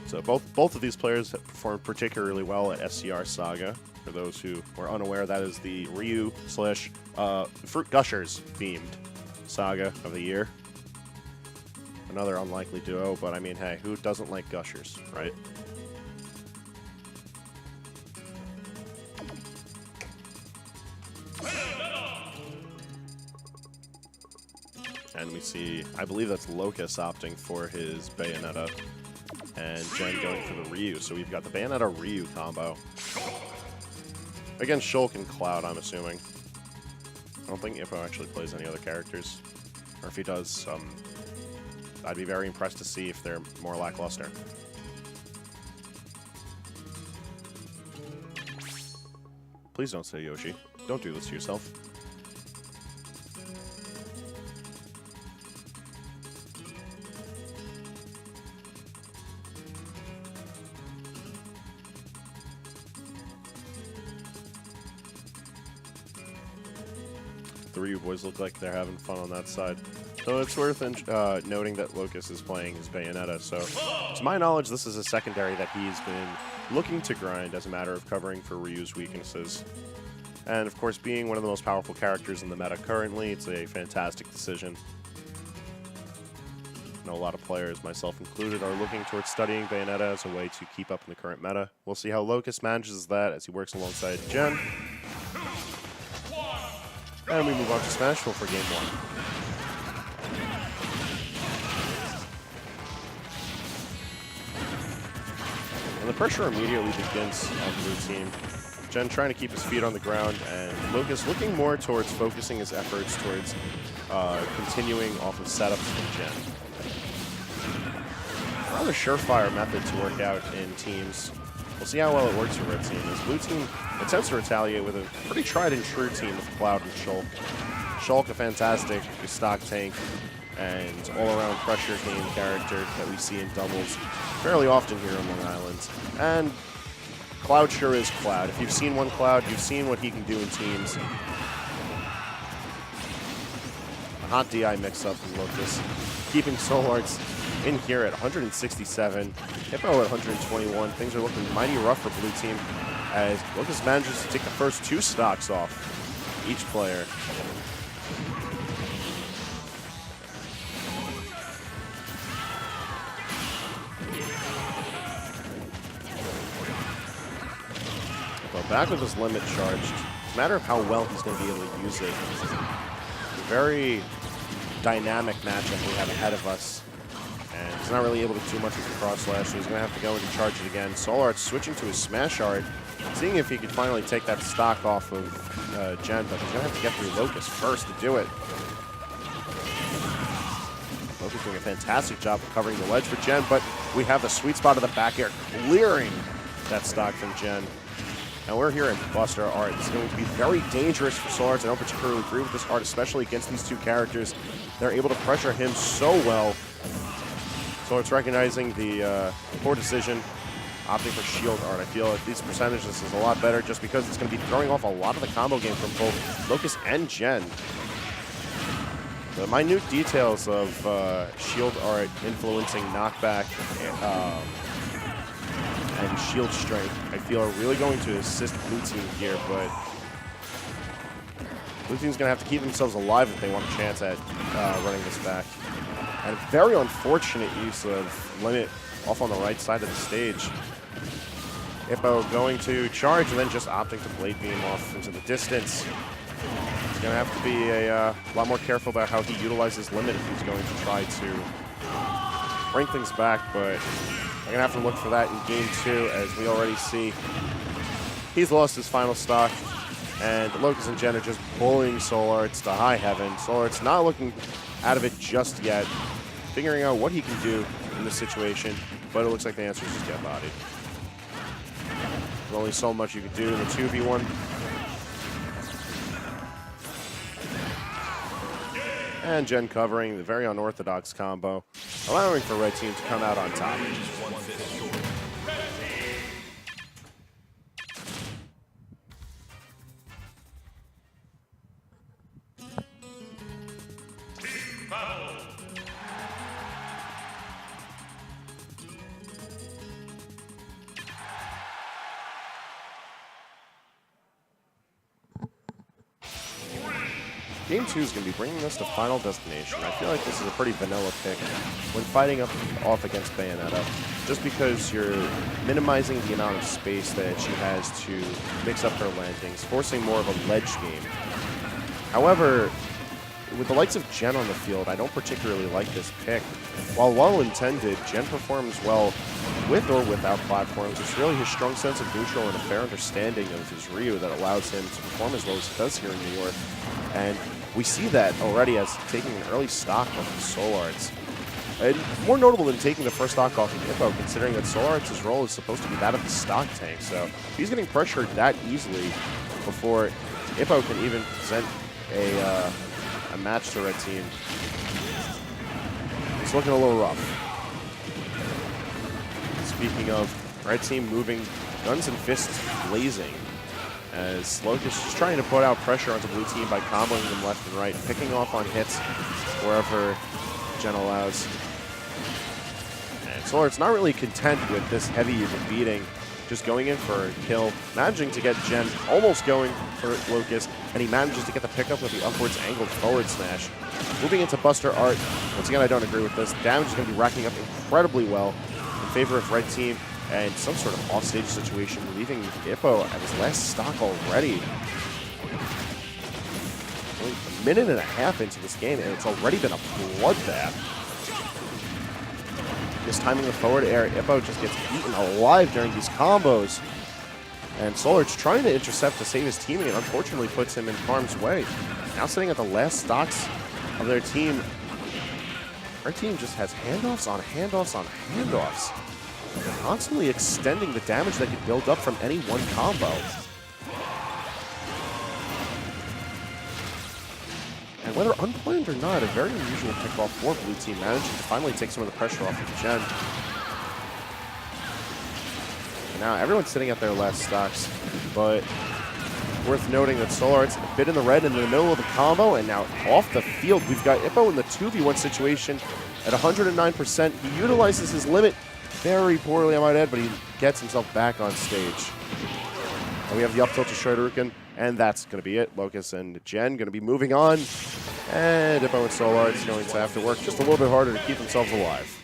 So both of these players have performed particularly well at SCR Saga. For those who were unaware, that is the Ryu / Fruit Gushers themed Saga of the year. Another unlikely duo, but I mean, hey, who doesn't like Gushers, right? And we see, I believe that's Locus opting for his Bayonetta, and Jen going for the Ryu. So we've got the Bayonetta Ryu combo. Against Shulk and Cloud, I'm assuming. I don't think Ippo actually plays any other characters. Or if he does, I'd be very impressed to see if they're more lackluster. Please don't say Yoshi. Don't do this to yourself. The Ryu boys look like they're having fun on that side. So it's worth noting that Locus is playing his Bayonetta. So to my knowledge, this is a secondary that he's been looking to grind as a matter of covering for Ryu's weaknesses. And of course, being one of the most powerful characters in the meta currently, it's a fantastic decision. I know a lot of players, myself included, are looking towards studying Bayonetta as a way to keep up in the current meta. We'll see how Locus manages that as he works alongside Jen. And we move on to Smashville for game 1. And the pressure immediately begins on Blue Team. Jen trying to keep his feet on the ground, and Locus looking more towards focusing his efforts towards continuing off of setups from Jen. Rather surefire method to work out in teams. We'll see how well it works for Red Team, as Blue Team attempts to retaliate with a pretty tried-and-true team with Cloud and Shulk. Shulk, a fantastic stock tank and all-around pressure game character that we see in doubles fairly often here on Long Island. And Cloud sure is Cloud. If you've seen one Cloud, you've seen what he can do in teams. A hot DI mix-up from Locus, keeping SoulArts in here at 167, Ippo at 121. Things are looking mighty rough for Blue Team as Locus manages to take the first 2 stocks off each player. Ippo back with his limit charged. It's a matter of how well he's going to be able to use it. It's a very dynamic matchup we have ahead of us. And he's not really able to do much with the cross slash, so he's going to have to go in and charge it again. SoulArts switching to his smash art, seeing if he could finally take that stock off of Jen, but he's going to have to get through Locus first to do it. Locus doing a fantastic job of covering the ledge for Jen, but we have the sweet spot of the back air clearing that stock from Jen. And we're here in Buster Art. It's going to be very dangerous for SoulArts. I don't particularly agree with this art, especially against these 2 characters. They're able to pressure him so well. So it's recognizing the poor decision, opting for shield art. I feel at these percentages is a lot better just because it's going to be throwing off a lot of the combo game from both Locus and Jen. The minute details of shield art influencing knockback and shield strength, I feel are really going to assist Blue Team here, but Blue Team's going to have to keep themselves alive if they want a chance at running this back. And a very unfortunate use of limit off on the right side of the stage. Ippo going to charge and then just opting to blade beam off into the distance. He's going to have to be a lot more careful about how he utilizes limit if he's going to try to bring things back, but I'm going to have to look for that in game 2, as we already see he's lost his final stock, and Locus and Jen are just bullying SoulArts to high heaven. SoulArts not looking out of it just yet, figuring out what he can do in this situation, but it looks like the answer is just get bodied. There's only so much you can do in the 2v1. And Jen covering the very unorthodox combo, allowing for Red Team to come out on top. Game 2 is going to be bringing us to Final Destination. I feel like this is a pretty vanilla pick when fighting off against Bayonetta, just because you're minimizing the amount of space that she has to mix up her landings, forcing more of a ledge game. However, with the likes of Jen on the field, I don't particularly like this pick. While well-intended, Jen performs well with or without platforms. It's really his strong sense of neutral and a fair understanding of his Ryu that allows him to perform as well as he does here in New York. And we see that already as taking an early stock off of SoulArts. And more notable than taking the first stock off of Ippo, considering that SoulArts' role is supposed to be that of the stock tank. So if he's getting pressured that easily before Ippo can even present a match to Red Team, it's looking a little rough. Speaking of Red Team moving, guns and fists blazing, as Locus is trying to put out pressure onto Blue Team by comboing them left and right, picking off on hits wherever Jen allows. And SoulArts not really content with this heavy beating, just going in for a kill, managing to get Jen almost going for Locus, and he manages to get the pickup with the upwards angled forward smash. Moving into Buster Art. Once again, I don't agree with this. Damage is going to be racking up incredibly well in favor of Red Team, and some sort of offstage situation, leaving Ippo at his last stock already. Only a minute and a half into this game, and it's already been a bloodbath. Mistiming the forward air, Ippo just gets eaten alive during these combos. And SoulArts trying to intercept to save his teammate, and unfortunately puts him in harm's way. Now sitting at the last stocks of their team. Our team just has handoffs on handoffs on handoffs, constantly extending the damage that could build up from any one combo. And whether unplanned or not, a very unusual pickoff for Blue Team, managing to finally take some of the pressure off of Jen. And now everyone's sitting at their last stocks, but worth noting that SoulArts a bit in the red in the middle of the combo, and now off the field, we've got Ippo in the 2v1 situation at 109%. He utilizes his limit very poorly, I might add, but he gets himself back on stage. And we have the up tilt to Shoryuken, and that's going to be it. Locus and Jen going to be moving on, and Ippo and SoulArts going to have to work just a little bit harder to keep themselves alive.